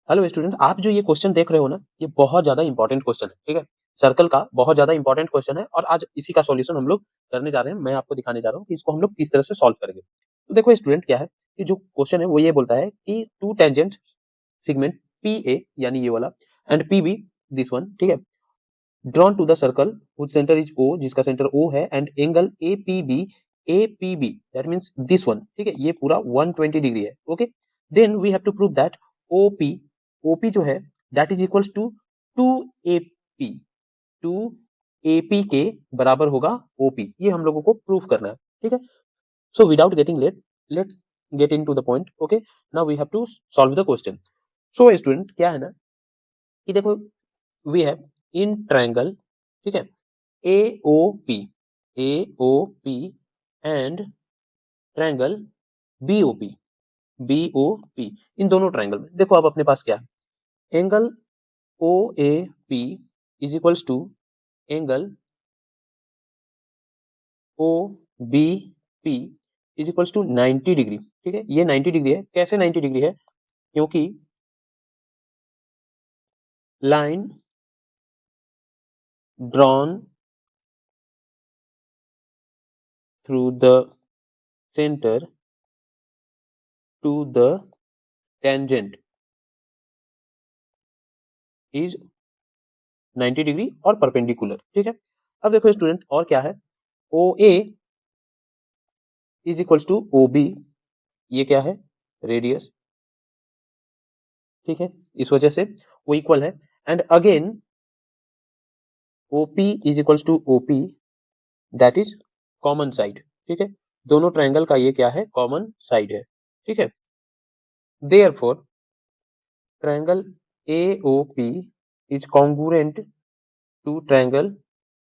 Hello student, आप जो ये क्वेश्चन देख रहे हो ना, ये बहुत ज़्यादा इंपॉर्टेंट क्वेश्चन है, ठीक है? सर्कल का बहुत ज़्यादा इंपॉर्टेंट क्वेश्चन है और आज इसी का सॉल्यूशन हम लोग करने जा रहे हैं। मैं आपको दिखाने जा रहा हूँ कि इसको हम लोग किस तरह से सॉल्व करेंगे। तो देखो स्टूडेंट क्या है कि जो क्वेश्चन है वो ये बोलता है कि टू टेंजेंट सेगमेंट PA यानी ये वाला एंड PB दिस वन, ठीक है? Drawn to the circle which centre is O जिसका सेंटर O है and angle APB that means this one, ठीक है? ये पूरा 120 डिग्री है, okay? Then we have to prove that OP जो है that is equals to 2AP 2AP के बराबर होगा OP। ये हम लोगों को प्रूव करना है, ठीक है? So without getting late let's get into the point, okay? Now we have to solve the question. So student क्या है ना कि देखो वी हैव इन ट्रायंगल, ठीक है, AOP AOP and triangle BOP BOP। इन दोनों ट्रायंगल में देखो अब अपने पास क्या है, angle OAP is equals to angle OBP is equals to 90 degree, ठीक है? ये 90 डिग्री है। कैसे 90 डिग्री है? क्योंकि line drawn through the centre to the tangent is 90 degree और परपेंडिकुलर, ठीक है? अब देखो स्टूडेंट और क्या है, OA is equals to OB, ये क्या है, रेडियस, ठीक है? इस वजह से वो इक्वल है and again OP is equals to OP that is common side, ठीक है? दोनों ट्रायंगल का ये क्या है, कॉमन साइड है, ठीक है? Therefore triangle AOP is congruent to triangle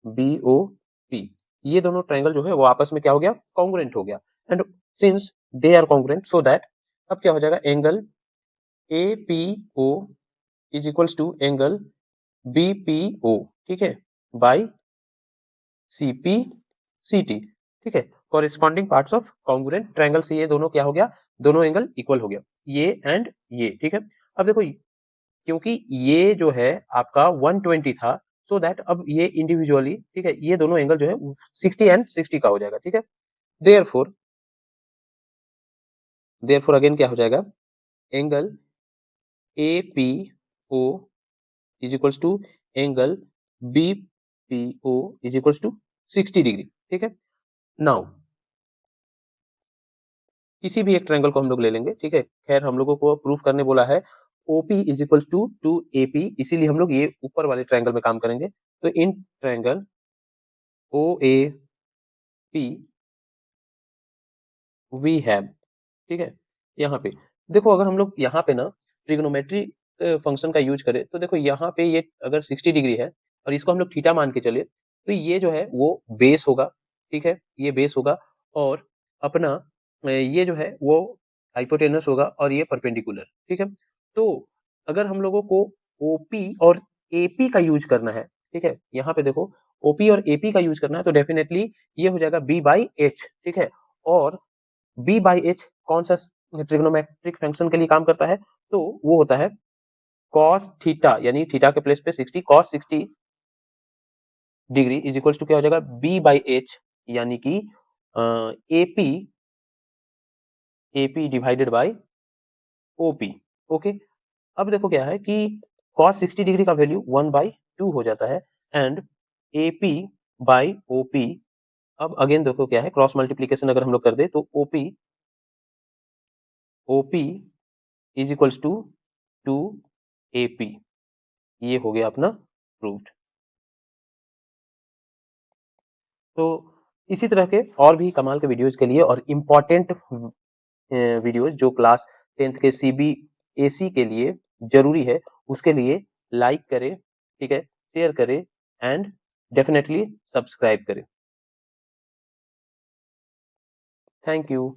BOP। ये दोनों ट्रायंगल जो है वो आपस में क्या हो गया, कॉन्ग्रुएंट हो गया and since they are congruent so that अब क्या हो जाएगा, angle APO is equals to angle BPO, ठीक है, बाई CPCT, ठीक है? Corresponding parts of congruent triangle से ये दोनों क्या हो गया, दोनों एंगल इक्वल हो गया, ये एंड ये, ठीक है? अब देखो क्योंकि ये जो है आपका 120 था सो दैट अब ये इंडिविजुअली, ठीक है, ये दोनों एंगल जो है 60 एंड 60 का हो जाएगा, ठीक है? देयरफॉर देयरफॉर अगेन क्या हो जाएगा, angle APO is equals to angle BPO is equals to 60 degree, ठीक है? नाउ किसी भी एक ट्रायंगल को हम लोग ले लेंगे, ठीक है? खैर हम लोगों को प्रूफ करने बोला है OP is equals to 2AP, इसीलिए हम लोग ये ऊपर वाले ट्रायंगल में काम करेंगे। तो in triangle OAP we have, ठीक है? यहाँ पे देखो अगर हम लोग यहाँ पे ना ट्रिग्नोमेट्री फंक्शन का यूज करें तो देखो यहाँ पे ये अगर 60 डिग्री है और इसको हम लोग थीटा मान के चले तो ये जो है वो बेस होगा, ठीक है? ये बेस होगा और अपना ये जो है वो हाइपोटेनस होगा और ये परपेंडिकुलर, ठीक है? तो अगर हम लोगों को OP और AP का यूज करना है, ठीक है? यहाँ पे देखो OP और AP का यूज करना है तो डेफिनेटली ये हो जाएगा B/H, ठीक है? और B/H कौन सा ट्रिग्नोमेट्रिक फंक्शन के लिए काम करता है, तो वो होता है cos थीटा, यानी थीटा के प्लेस पे 60 cos 60 degree is equals to क्या हो जाएगा, B/H यानी कि AP AP divided by OP, okay? अब देखो क्या है कि cos 60 डिग्री का वैल्यू 1/2 हो जाता है एंड AP बाय OP, अब अगेन देखो क्या है, क्रॉस मल्टीप्लिकेशन अगर हम लोग कर दे तो OP is equals to 2AP, ये हो गया अपना प्रूव्ड। तो इसी तरह के और भी कमाल के वीडियोस के लिए और इम्पोर्टेंट वीडियोस जो क्लास 10th के CBSE के लिए जरूरी है उसके लिए लाइक करें, ठीक है, शेयर करें एंड डेफिनेटली सब्सक्राइब करें। Thank you.